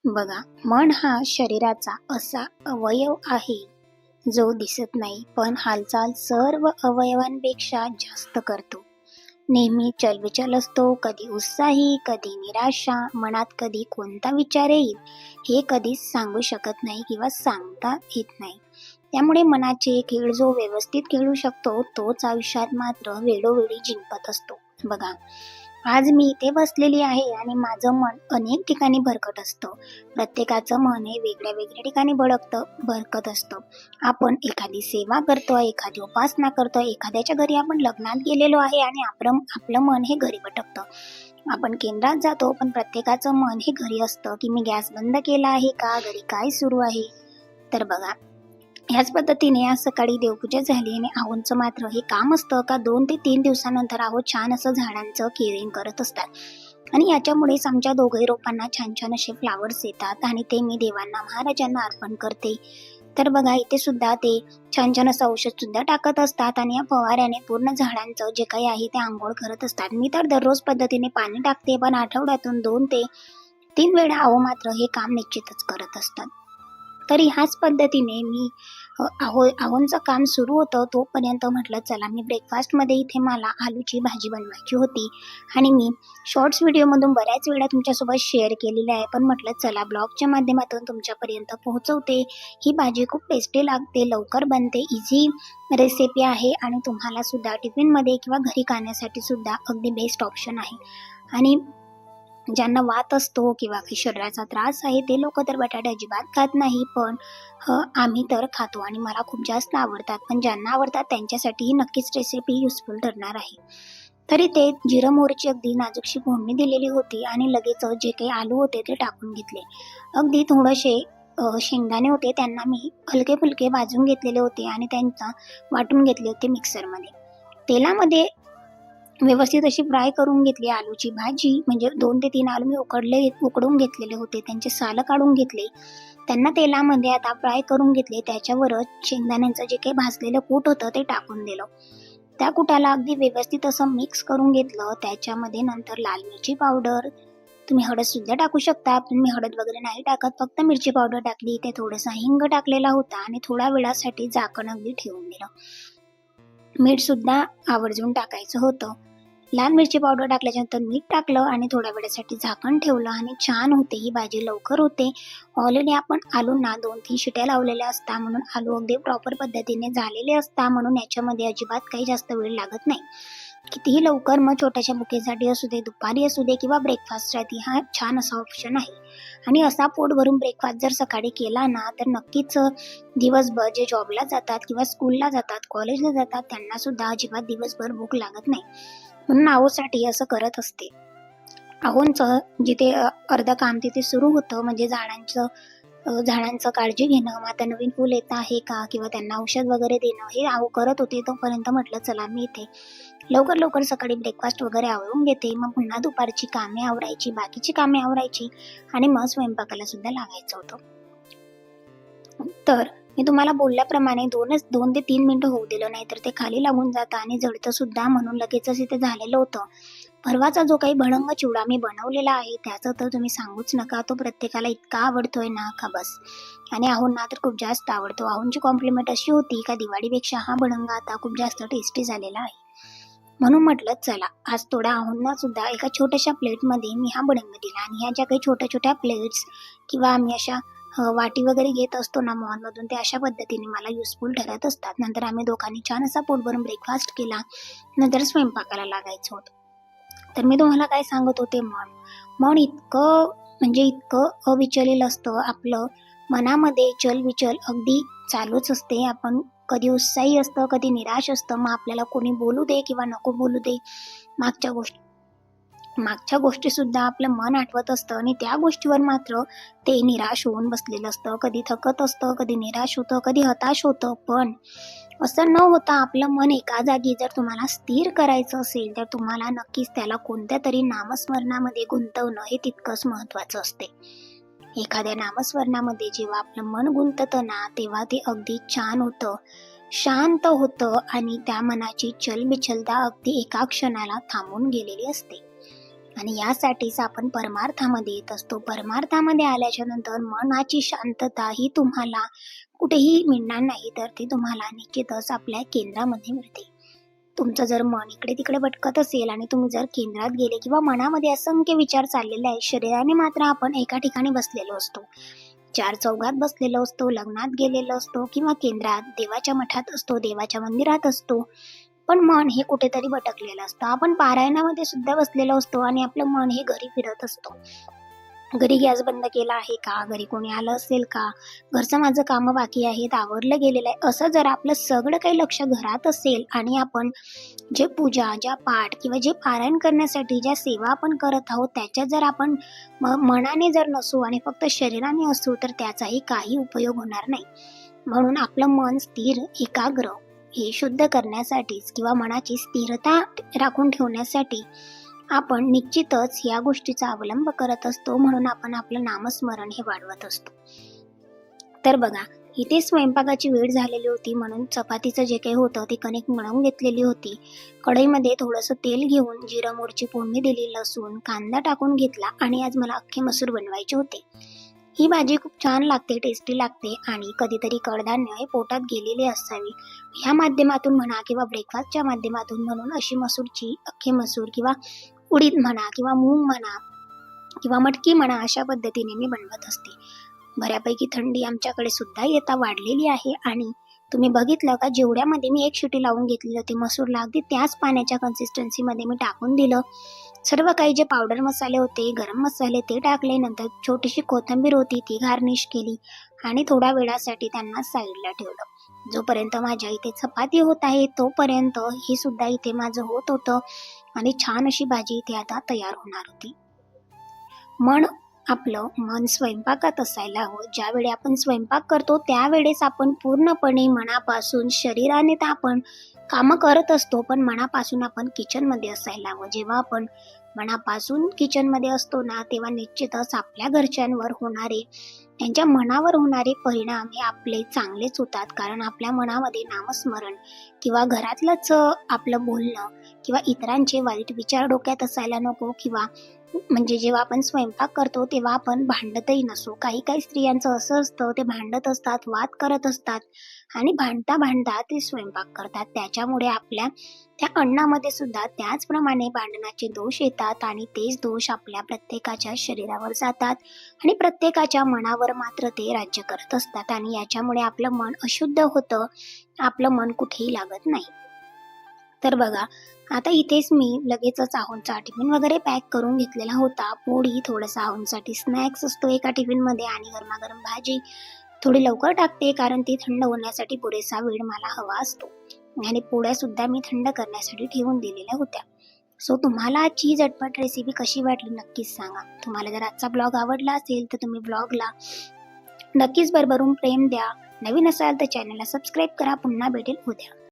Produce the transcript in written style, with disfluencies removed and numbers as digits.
बघा, मन हा शरीराचा असा अवयव आहे जो दिसत नाही पण हालचाल सर्व अवयवांपेक्षा जास्त करतो. नेहमी चलबिचल असतो, कधी उत्साही, कधी निराशा, मनात कधी कोणता विचार येईल हे कधीच सांगू शकत नाही किंवा सांगता येत नाही. त्यामुळे मनाचे खेळ जो व्यवस्थित खेळू शकतो तोच आयुष्यात मात्र वेळोवेळी जिंकत असतो. बघा, आज मी इथे बसलेली आहे आणि माझं मन अनेक ठिकाणी भरकट असतं. प्रत्येकाचं मन हे वेगळ्या वेगळ्या ठिकाणी भरकत असतं. आपण एखादी सेवा करतोय, एखादी उपासना करतोय, एखाद्याच्या घरी आपण लग्नात गेलेलो आहे आणि आपलं मन हे घरी भटकतं. आपण केंद्रात जातो पण प्रत्येकाचं मन हे घरी असतं की मी गॅस बंद केला आहे का, घरी काय सुरू आहे. तर बघा, ह्याच पद्धतीने आज सकाळी देवपूजा झाली आणि आहोंचं मात्र हे काम असतं का 2 ते 3 दिवसानंतर आहो छान असं झाडांचं केअरिंग करत असतात. आणि याच्यामुळेच आमच्या दोघही रोपांना छान छान असे फ्लावर्स येतात आणि ते मी देवांना महाराजांना अर्पण करते. तर बघा, इथे सुद्धा ते छान छान असं औषध सुद्धा टाकत असतात आणि या फवाऱ्याने पूर्ण झाडांचं जे काही आहे ते आंघोळ करत असतात. मी तर दररोज पद्धतीने पाणी टाकते पण आठवड्यातून 2 ते 3 वेळा आहो मात्र हे काम निश्चितच करत असतात. तरी ह्याच पद्धतीने मी आहोंचं काम सुरू होतं तोपर्यंत म्हटलं चला मी ब्रेकफास्टमध्ये इथे मला आलूची भाजी बनवायची होती आणि मी शॉर्ट्स व्हिडिओमधून बऱ्याच वेळा तुमच्यासोबत शेअर केलेली आहे, पण म्हटलं चला ब्लॉगच्या माध्यमातून तुमच्यापर्यंत पोहोचवते. ही भाजी खूप टेस्टी लागते, लवकर बनते, इझी रेसिपी आहे आणि तुम्हाला सुद्धा टिफिनमध्ये किंवा घरी खाण्यासाठी सुद्धा अगदी बेस्ट ऑप्शन आहे. आणि ज्यांना वात असतो किंवा काही शरीराचा त्रास आहे ते लोक तर बटाटे अजिबात खात नाही, पण आम्ही तर खातो आणि मला खूप जास्त आवडतात. पण ज्यांना आवडतात त्यांच्यासाठी ही नक्कीच रेसिपी युजफुल ठरणार आहे. तरी ते जिरं मोहरीची अगदी नाजूकशी फोडणी दिलेली होती आणि लगेच जे काही आलू होते ते टाकून घेतले. अगदी थोडेसे शेंगदाणे होते, त्यांना मी हलके फुलके भाजून घेतलेले होते आणि त्यांचा वाटून घेतले होते मिक्सरमध्ये. तेलामध्ये व्यवस्थित अशी फ्राय करून घेतली आलूची भाजी. म्हणजे 2 ते 3 आलू मी उकडून घेतलेले होते, त्यांचे सालं काढून घेतले, त्यांना तेलामध्ये आता फ्राय करून घेतले. त्याच्यावरच शेंगदाण्यांचं जे काही भाजलेलं कूट होतं ते टाकून दिलं. त्या कुटाला अगदी व्यवस्थित असं मिक्स करून घेतलं. त्याच्यामध्ये नंतर लाल मिरची पावडर, तुम्ही हळद सुद्धा टाकू शकता, पण मी हळद वगैरे नाही टाकत, फक्त मिरची पावडर टाकली. ते थोडंसं हिंग टाकलेला होता आणि थोड्या वेळासाठी झाकण अगदी ठेवून दिलं. मीठ सुद्धा आवर्जून टाकायचं होतं. लाल मिरची पावडर टाकल्याच्यानंतर मीठ टाकलं आणि थोड्या वेळासाठी झाकण ठेवलं आणि छान होते ही भाजी, लवकर होते. ऑलरेडी आपण आलूंना 2-3 शिट्या लावलेल्या असतात म्हणून आलू अगदी प्रॉपर पद्धतीने झालेले असतात, म्हणून याच्यामध्ये अजिबात काही जास्त वेळ लागत नाही. कितीही लवकर, मग छोट्याशा बुकेसाठी असू दे, दुपारी असू दे किंवा ब्रेकफास्टसाठी हा छान असा ऑप्शन आहे. आणि असा पोट भरून ब्रेकफास्ट जर सकाळी केला ना तर नक्कीच दिवसभर जे जॉबला जातात किंवा स्कूलला जातात, कॉलेजला जातात त्यांना सुद्धा अजिबात दिवसभर भूक लागत नाही. म्हणून आहोसाठी असं करत असते. आहोंचं जिथे अर्धं काम तिथे सुरू होतं, म्हणजे झाडांचं काळजी घेणं, मग आता नवीन फूल येत आहे का किंवा त्यांना औषध वगैरे देणं हे आहो करत होते. तोपर्यंत म्हटलं चला मी इथे लवकर सकाळी ब्रेकफास्ट वगैरे आवरून घेते. मग पुन्हा दुपारची कामे आवरायची, बाकीची कामे आवरायची आणि मग स्वयंपाकाला सुद्धा लागायचं होतं. तर मी तुम्हाला बोलल्याप्रमाणे 2 ते 3 मिनिटं होऊ दिलं, नाही तर ते खाली लागून जातं आणि जळतं सुद्धा, म्हणून लगेचच इथे झालेलं होतं. परवाचा जो काही भडंग चिवडा मी बनवलेला आहे त्याचं तर तुम्ही सांगूच नका. तो प्रत्येकाला इतका आवडतोय ना का बस. आणि आहोंना तर खूप जास्त आवडतो. आहोंची कॉम्प्लिमेंट अशी होती का दिवाळीपेक्षा हा भडंग आता खूप जास्त टेस्टी झालेला आहे. म्हणून म्हटलं चला आज थोडा आहोंना सुद्धा एका छोट्याशा प्लेटमध्ये मी हा भडंग दिला. आणि ह्या ज्या काही छोट्या छोट्या प्लेट्स किंवा आम्ही अशा वाटी वगैरे घेत असतो ना मॉलमधून, ते अशा पद्धतीने मला युजफुल ठरत असतात. नंतर आम्ही दोघांनी छान असा पोट भरून ब्रेकफास्ट केला, नंतर स्वयंपाकाला लागायचं होतं. तर मी तुम्हाला काय सांगत होते, मन इतकं म्हणजे इतकं अविचलित असतं आपलं. मनामध्ये चलविचल अगदी चालूच असते. आपण कधी उत्साही असतं, कधी निराश असतं. मग आपल्याला कोणी बोलू दे किंवा नको बोलू दे, मागच्या गोष्टी सुद्धा आपलं मन आठवत असतं आणि त्या गोष्टीवर मात्र ते निराश होऊन बसलेलं असतं. कधी थकत असतं, कधी निराश होतं, कधी हताश होतं. पण असं न होता आपलं मन एका जागी जर तुम्हाला स्थिर करायचं असेल तर तुम्हाला नक्कीच त्याला कोणत्या तरी नामस्मरणामध्ये गुंतवणं हे तितकंच महत्त्वाचं असते. एखाद्या नामस्मरणामध्ये जेव्हा आपलं मन गुंततं ना तेव्हा ते अगदी छान होतं, शांत होतं आणि त्या मनाची चलबिचलता अगदी एका क्षणाला थांबून गेलेली असते. आणि यासाठीच आपण परमार्थामध्ये येत असतो. परमार्थामध्ये आल्याच्या नंतर मनाची शांतता ही तुम्हाला कुठेही मिळणार नाही, तर ती तुम्हाला निश्चितच आपल्या केंद्रामध्ये मिळते. तुमचं जर मन इकडे तिकडे भटकत असेल आणि तुम्ही जर केंद्रात गेले किंवा मनामध्ये असंख्य विचार चाललेले आहेत, शरीराने मात्र आपण एका ठिकाणी बसलेलो असतो, चार चौघात बसलेलो असतो, लग्नात गेलेलो असतो किंवा केंद्रात देवाच्या मठात असतो, देवाच्या मंदिरात असतो, पण मन हे कुठेतरी भटकलेलं असतं. आपण पारायणामध्ये सुद्धा बसलेलो असतो आणि आपलं मन हे घरी फिरत असतो. घरी गॅस बंद केला आहे का, घरी कोणी आलं असेल का, घरचं माझं कामं बाकी आहेत, आवरलं गेलेलं आहे, असं जर आपलं सगळं काही लक्ष घरात असेल आणि आपण जे पूजा, ज्या पाठ किंवा जे पारायण करण्यासाठी ज्या सेवा आपण करत आहोत त्याच्यात जर आपण मनाने जर नसू आणि फक्त शरीराने असू, तर त्याचाही काही उपयोग होणार नाही. म्हणून आपलं मन स्थिर, एकाग्र हे शुद्ध करण्यासाठीच किंवा मनाची स्थिरता राखून ठेवण्यासाठी आपण निश्चितच या गोष्टीचा अवलंब करत असतो. म्हणून आपण आपलं नामस्मरण हे वाढवत असतो. तर बघा, इथे स्वयंपाकाची वेळ झालेली होती, म्हणून चपातीचं जे काही होतं ते कणिक मळून घेतलेली होती. कढईमध्ये थोडंसं तेल घेऊन जिरं मोहरीची फोडणी दिली, लसूण कांदा टाकून घेतला आणि आज मला अख्खे मसूर बनवायचे होते. ही भाजी खूप छान लागते, टेस्टी लागते आणि कधीतरी कडधान्य हे पोटात गेलेले असावी ह्या माध्यमातून म्हणा किंवा ब्रेकफास्टच्या माध्यमातून म्हणून अशी मसूरची, अख्खे मसूर किंवा उडीद म्हणा किंवा मूग म्हणा किंवा मटकी म्हणा, अशा पद्धतीने मी बनवत असते. बऱ्यापैकी थंडी आमच्याकडे सुद्धा येता वाढलेली आहे आणि तुम्ही बघितलं का, जेवढ्यामध्ये मी एक शिटी लावून घेतली होती मसूरला, अगदी त्याच पाण्याच्या कन्सिस्टन्सीमध्ये मी टाकून दिलं. सर्व काही जे पावडर मसाले होते, गरम मसाले ते टाकले, नंतर छोटीशी कोथिंबीर होती ती गार्निश केली आणि थोड्या वेळासाठी त्यांना साईडला ठेवलं. जोपर्यंत माझ्या इथे चपाती होत आहे तोपर्यंत हे सुद्धा इथे माझं होत होतं आणि छान अशी भाजी इथे आता तयार होणार होती. आपलं मन स्वयंपाकात असायला हवं. ज्यावेळी आपण स्वयंपाक करतो त्यावेळेस आपण पूर्णपणे मनापासून, शरीराने तर आपण कामं करत असतो, पण मनापासून आपण किचनमध्ये असायला हवं. जेव्हा आपण मनापासून किचनमध्ये असतो ना, तेव्हा निश्चितच आपल्या घरच्यांवर होणारे, त्यांच्या मनावर होणारे परिणाम हे आपले चांगलेच होतात. कारण आपल्या मनामध्ये नामस्मरण किंवा घरातलंच आपलं बोलणं किंवा इतरांचे वाईट विचार डोक्यात असायला नको. किंवा म्हणजे जेव्हा आपण स्वयंपाक करतो तेव्हा आपण भांडतही नसो. काही स्त्रियांचं असं असतं, ते भांडत असतात, वाद करत असतात आणि भांडता ते स्वयंपाक करतात. त्याच्यामुळे आपल्या त्या अन्नामध्ये सुद्धा त्याचप्रमाणे भांडणाचे दोष येतात आणि तेच दोष आपल्या प्रत्येकाच्या शरीरावर जातात आणि प्रत्येकाच्या मनावर मात्र ते राज्य करत असतात आणि याच्यामुळे आपलं मन अशुद्ध होतं, आपलं मन कुठेही लागत नाही. तर बघा, आता इथेच मी लगेचच आहोंचा टिफिन वगैरे पॅक करून घेतलेला होता. पोळी, थोडंसं आहोंसाठी स्नॅक्स असतो एका टिफिनमध्ये आणि गरमागरम भाजी थोडी लवकर टाकते, कारण ती थंड होण्यासाठी पुरेसा वेळ मला हवा असतो. आणि पोळ्या सुद्धा मी थंड करण्यासाठी ठेवून दिलेल्या होत्या. सो तुम्हाला आजची झटपट रेसिपी कशी वाटली नक्कीच सांगा. तुम्हाला जर आजचा ब्लॉग आवडला असेल तर तुम्ही ब्लॉगला नक्कीच भरभरून प्रेम द्या. नवीन असाल तर चॅनलला सबस्क्राईब करा. पुन्हा भेटेल उद्या.